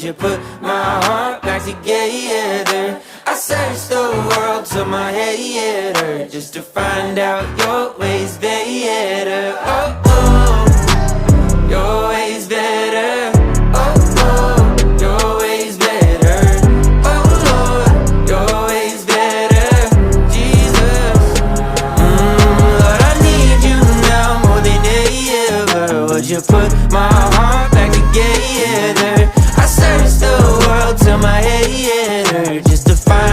you put my heart back together? I searched the world till my head hurt, just to find out your ways better. Oh, oh, your ways better. Oh, oh, your ways better. Oh, Lord, your ways better. Jesus, Lord, I need you now more than ever. Would you put my heart back together? I searched the world till my head hurt, just to find